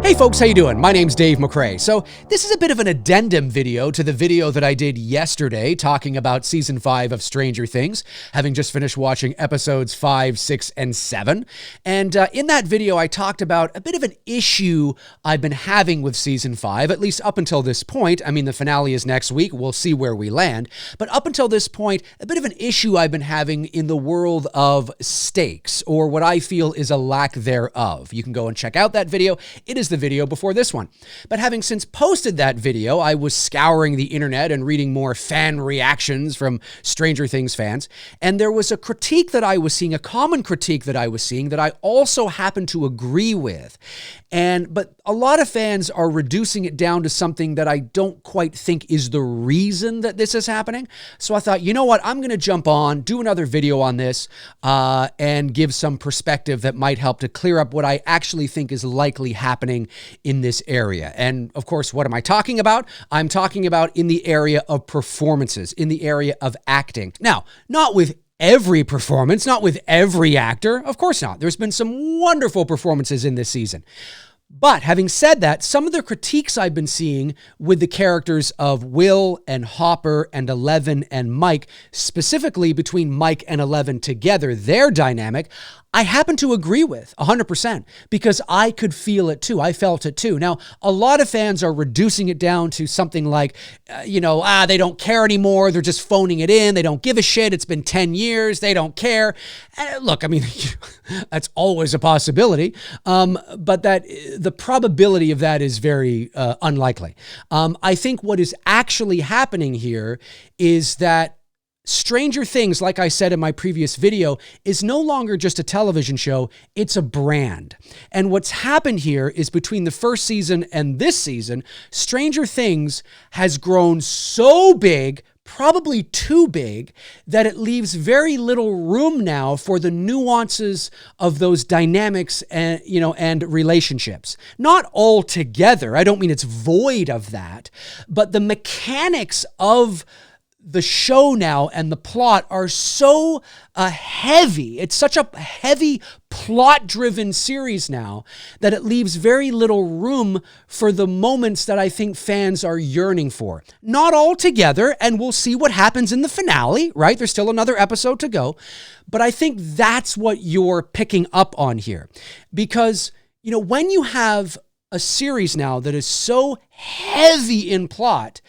Hey folks, how you doing? My name's Dave McRae. So this is a bit of an addendum video to the video that I did yesterday talking about season 5 of Stranger Things, having just finished watching episodes 5, 6, and 7. And in that video, I talked about a bit of an issue I've been having with season 5, at least up until this point. I mean, the finale is next week. We'll see where we land. But up until this point, a bit of an issue I've been having in the world of stakes, or what I feel is a lack thereof. You can go and check out that video. It is the video before this one. But having since posted that video, I was scouring the internet and reading more fan reactions from Stranger Things fans, and there was a critique that I was seeing, a common critique that I was seeing that I also happen to agree with. But a lot of fans are reducing it down to something that I don't quite think is the reason that this is happening. So I thought, you know what, I'm going to jump on, do another video on this, and give some perspective that might help to clear up what I actually think is likely happening in this area. And of course, what am I talking about? I'm talking about in the area of performances, in the area of acting. Now, not with every performance, not with every actor. Of course not. There's been some wonderful performances in this season. But having said that, some of the critiques I've been seeing with the characters of Will and Hopper and Eleven and Mike, specifically between Mike and Eleven together, their dynamic, I happen to agree with 100% because I could feel it too. I felt it too. Now, a lot of fans are reducing it down to something like, they don't care anymore. They're just phoning it in. They don't give a shit. It's been 10 years. They don't care. Look, I mean, that's always a possibility. But that the probability of that is very unlikely. I think what is actually happening here is that Stranger Things, like I said in my previous video, is no longer just a television show, it's a brand. And what's happened here is between the first season and this season, Stranger Things has grown so big, probably too big, that it leaves very little room now for the nuances of those dynamics and relationships. Not altogether, I don't mean it's void of that, but the mechanics of the show now and the plot are so heavy. It's such a heavy plot-driven series now that it leaves very little room for the moments that I think fans are yearning for. Not all together, and we'll see what happens in the finale, right? There's still another episode to go. But I think that's what you're picking up on here. Because, when you have a series now that is so heavy in plot,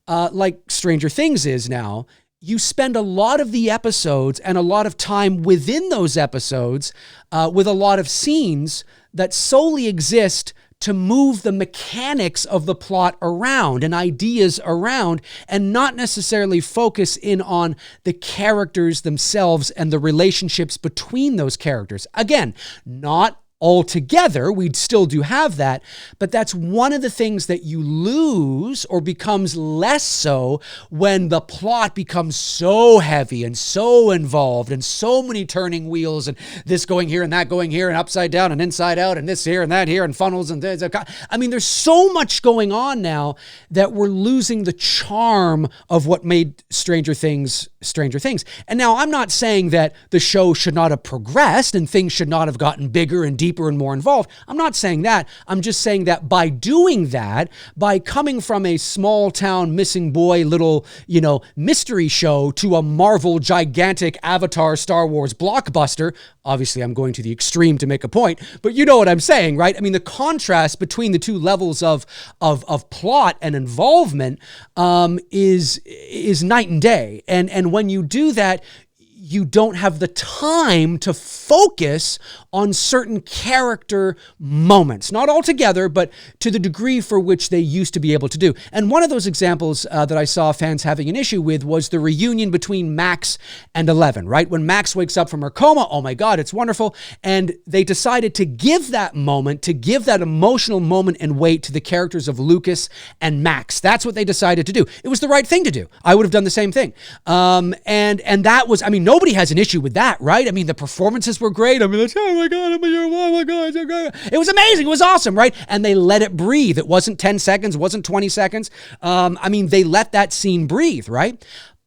like Stranger Things is now, you spend a lot of the episodes and a lot of time within those episodes with a lot of scenes that solely exist to move the mechanics of the plot around and ideas around and not necessarily focus in on the characters themselves and the relationships between those characters. Again, not altogether, we'd still do have that, but that's one of the things that you lose or becomes less so when the plot becomes so heavy and so involved and so many turning wheels and this going here and that going here and upside down and inside out and this here and that here and funnels and there's there's so much going on now that we're losing the charm of what made Stranger Things Stranger Things. And now I'm not saying that the show should not have progressed and things should not have gotten bigger and deeper and more involved. I'm not saying that. I'm just saying that by doing that, by coming from a small town missing boy little, mystery show to a Marvel gigantic Avatar Star Wars blockbuster, obviously I'm going to the extreme to make a point, but you know what I'm saying, right? I mean, the contrast between the two levels of plot and involvement is night and day. And when you do that, you don't have the time to focus on certain character moments. Not altogether, but to the degree for which they used to be able to do. And one of those examples that I saw fans having an issue with was the reunion between Max and Eleven, right? When Max wakes up from her coma, oh my God, it's wonderful. And they decided to give that moment, to give that emotional moment and weight to the characters of Lucas and Max. That's what they decided to do. It was the right thing to do. I would have done the same thing. And that was, nobody has an issue with that, right? The performances were great. Oh my God, oh my God. It was amazing. It was awesome, right? And they let it breathe. It wasn't 10 seconds, it wasn't 20 seconds. They let that scene breathe, right?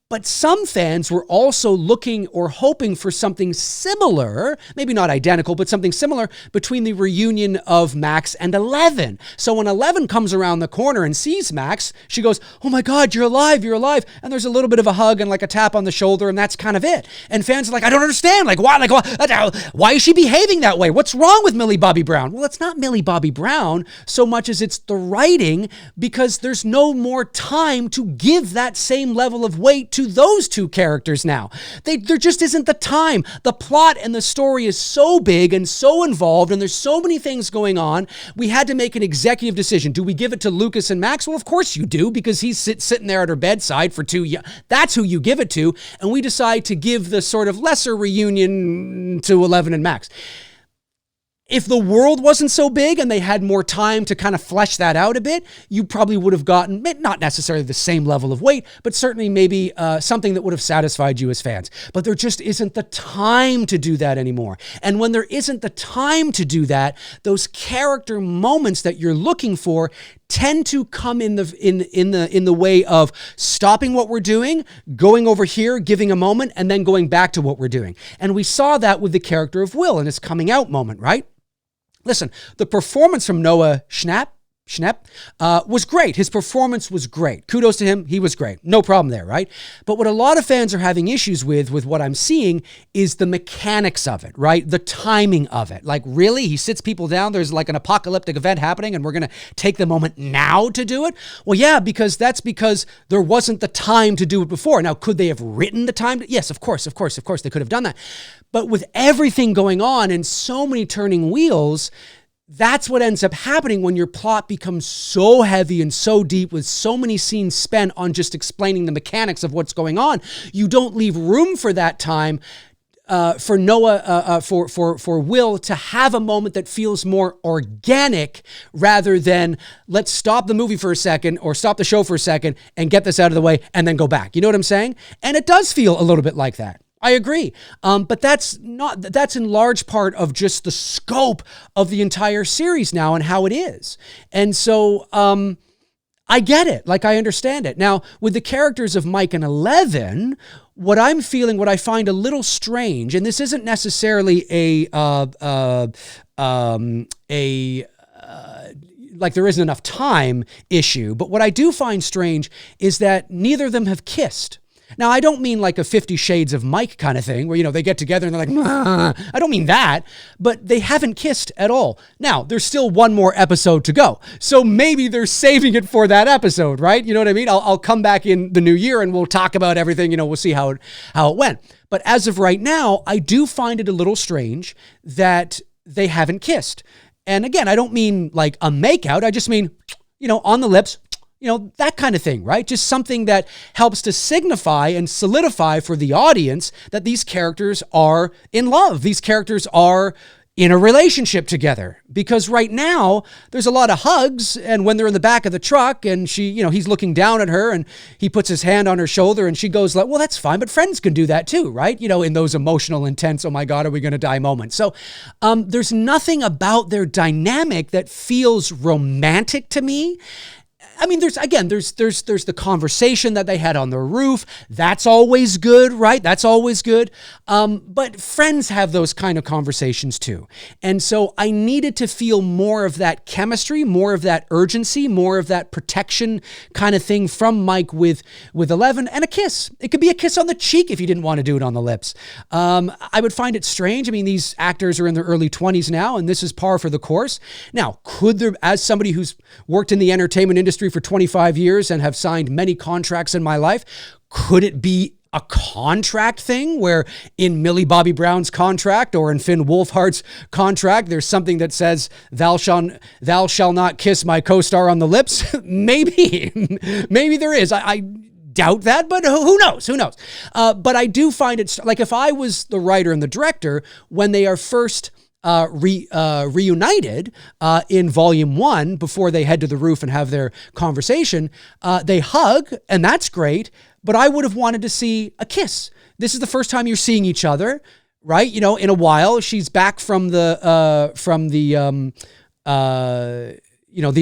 But some fans were also looking or hoping for something similar, maybe not identical, but something similar between the reunion of Max and Eleven. So when Eleven comes around the corner and sees Max, she goes, "Oh my God, you're alive, you're alive." And there's a little bit of a hug and like a tap on the shoulder, and that's kind of it. And fans are like, "I don't understand. Like, why is she behaving that way? What's wrong with Millie Bobby Brown?" Well, it's not Millie Bobby Brown so much as it's the writing, because there's no more time to give that same level of weight to those two characters now. There just isn't the time. The plot and the story is so big and so involved, and there's so many things going on. We had to make an executive decision. Do we give it to Lucas and Max? Well, of course you do, because he's sitting there at her bedside for 2 years. That's who you give it to. And we decide to give the sort of lesser reunion to Eleven and Max. If the world wasn't so big and they had more time to kind of flesh that out a bit, you probably would have gotten, not necessarily the same level of weight, but certainly maybe something that would have satisfied you as fans. But there just isn't the time to do that anymore. And when there isn't the time to do that, those character moments that you're looking for tend to come in the way of stopping what we're doing, going over here, giving a moment, and then going back to what we're doing. And we saw that with the character of Will and his coming out moment, right? Listen, the performance from Noah Schnapp was great. His performance was great. Kudos to him. He was great. No problem there, right? But what a lot of fans are having issues with what I'm seeing is the mechanics of it, right? The timing of it. Like, really? He sits people down. There's like an apocalyptic event happening and we're going to take the moment now to do it? Well, yeah, because there wasn't the time to do it before. Now, could they have written the time? Yes, of course, they could have done that. But with everything going on and so many turning wheels, that's what ends up happening when your plot becomes so heavy and so deep, with so many scenes spent on just explaining the mechanics of what's going on. You don't leave room for that time for Noah, for Will to have a moment that feels more organic, rather than let's stop the movie for a second or stop the show for a second and get this out of the way and then go back. You know what I'm saying? And it does feel a little bit like that. I agree. But that's in large part of just the scope of the entire series now and how it is. And so I get it. Like, I understand it. Now, with the characters of Mike and Eleven, what I find a little strange, and this isn't necessarily like there isn't enough time issue, but what I do find strange is that neither of them have kissed. Now, I don't mean like a 50 Shades of Mike kind of thing where, they get together and they're like, "Mah." I don't mean that, but they haven't kissed at all. Now, there's still one more episode to go. So maybe they're saving it for that episode, right? You know what I mean? I'll come back in the new year and we'll talk about everything, we'll see how it went. But as of right now, I do find it a little strange that they haven't kissed. And again, I don't mean like a makeout. I just mean, on the lips, that kind of thing, right? Just something that helps to signify and solidify for the audience that these characters are in love. These characters are in a relationship together. Because right now, there's a lot of hugs, and when they're in the back of the truck and he's looking down at her and he puts his hand on her shoulder and she goes like, "Well, that's fine, but friends can do that too," right? In those emotional, intense, "oh my God, are we going to die" moments. So there's nothing about their dynamic that feels romantic to me. I mean, there's the conversation that they had on the roof. That's always good, right? That's always good. But friends have those kind of conversations too. And so I needed to feel more of that chemistry, more of that urgency, more of that protection kind of thing from Mike with Eleven, and a kiss. It could be a kiss on the cheek if you didn't want to do it on the lips. I would find it strange. I mean, these actors are in their early 20s now, and this is par for the course. Now, could there, as somebody who's worked in the entertainment industry for 25 years and have signed many contracts in my life, could it be a contract thing where in Millie Bobby Brown's contract or in Finn Wolfhard's contract, there's something that says, thou shall not kiss my co-star on the lips"? Maybe there is. I doubt that, but who knows? But I do find it like, if I was the writer and the director, when they are first reunited in volume 1, before they head to the roof and have their conversation, they hug, and that's great, but I would have wanted to see a kiss. This is the first time you're seeing each other, right? In a while. She's back from the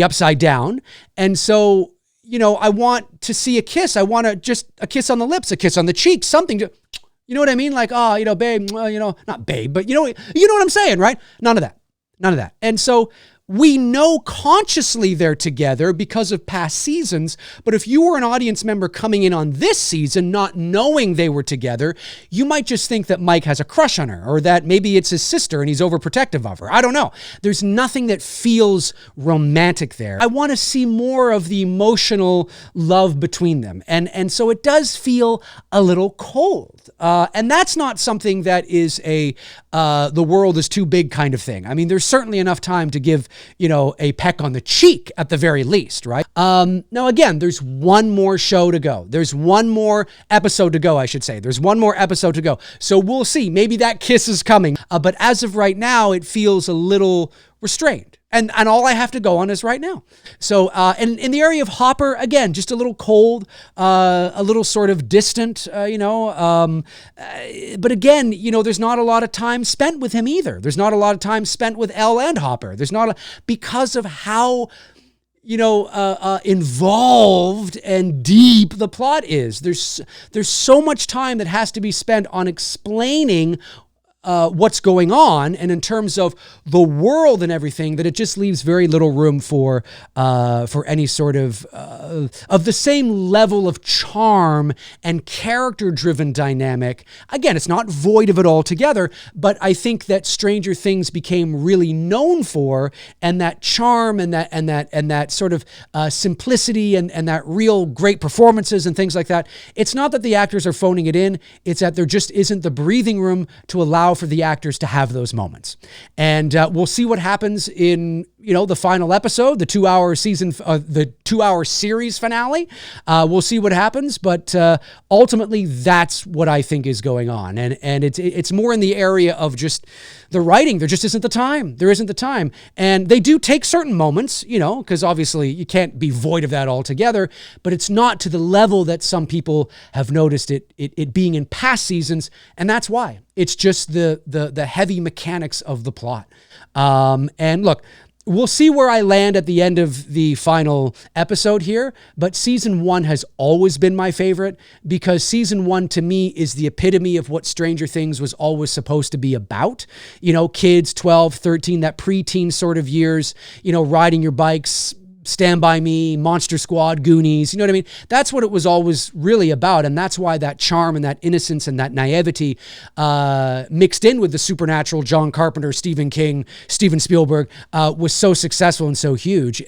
upside down, and so I want to see a kiss. I want to just a kiss on the lips, a kiss on the cheek, something to, you know what I mean? Like, babe, well, not babe, but you know what I'm saying, right? None of that. And so we know consciously they're together because of past seasons, but if you were an audience member coming in on this season not knowing they were together, you might just think that Mike has a crush on her, or that maybe it's his sister and he's overprotective of her. I don't know. There's nothing that feels romantic there. I want to see more of the emotional love between them. And so it does feel a little cold. And that's not something that is the world is too big kind of thing. I mean, there's certainly enough time to give a peck on the cheek at the very least, right? Now, again, there's one more show to go. There's one more episode to go, I should say. There's one more episode to go. So we'll see. Maybe that kiss is coming. But as of right now, it feels a little restrained. And all I have to go on is right now. So in the area of Hopper, again, just a little cold, a little sort of distant, but again, there's not a lot of time spent with him either. There's not a lot of time spent with Elle and Hopper. Because of how involved and deep the plot is. There's so much time that has to be spent on explaining what's going on, and in terms of the world and everything, that it just leaves very little room for any sort of the same level of charm and character-driven dynamic. Again, it's not void of it altogether, but I think that Stranger Things became really known for, and that charm and that sort of simplicity and that real great performances and things like that. It's not that the actors are phoning it in; it's that there just isn't the breathing room to allow for the actors to have those moments. And we'll see what happens in, the final episode, the 2-hour season, the 2-hour series finale. We'll see what happens, but ultimately that's what I think is going on. And it's more in the area of just the writing. There just isn't the time. There isn't the time. And they do take certain moments, because obviously you can't be void of that altogether, but it's not to the level that some people have noticed it being in past seasons. And that's why. It's just the heavy mechanics of the plot. And look, we'll see where I land at the end of the final episode here, but season 1 has always been my favorite, because season 1 to me is the epitome of what Stranger Things was always supposed to be about. Kids, 12, 13, that preteen sort of years, riding your bikes, Stand By Me, Monster Squad, Goonies, you know what I mean? That's what it was always really about, and that's why that charm and that innocence and that naivety mixed in with the supernatural John Carpenter, Stephen King, Steven Spielberg was so successful and so huge.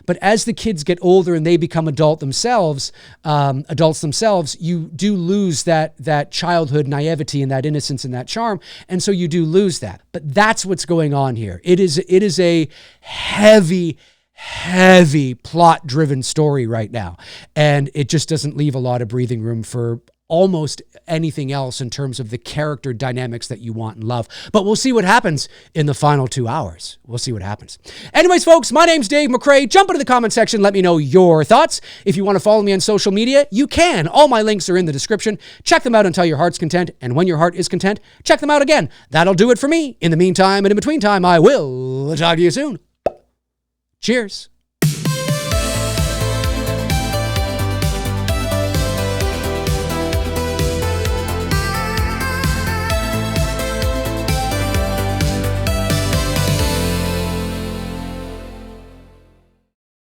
But as the kids get older and they become adults themselves, you do lose that childhood naivety and that innocence and that charm, and so you do lose that. But that's what's going on here. It is a heavy plot-driven story right now, and it just doesn't leave a lot of breathing room for almost anything else in terms of the character dynamics that you want and love. But we'll see what happens in the final 2 hours. We'll see what happens. Anyways, folks, my name's Dave McRae. Jump into the comment section. Let me know your thoughts. If you want to follow me on social media, you can. All my links are in the description. Check them out until your heart's content. And when your heart is content, check them out again. That'll do it for me. In the meantime and in between time, I will talk to you soon. Cheers.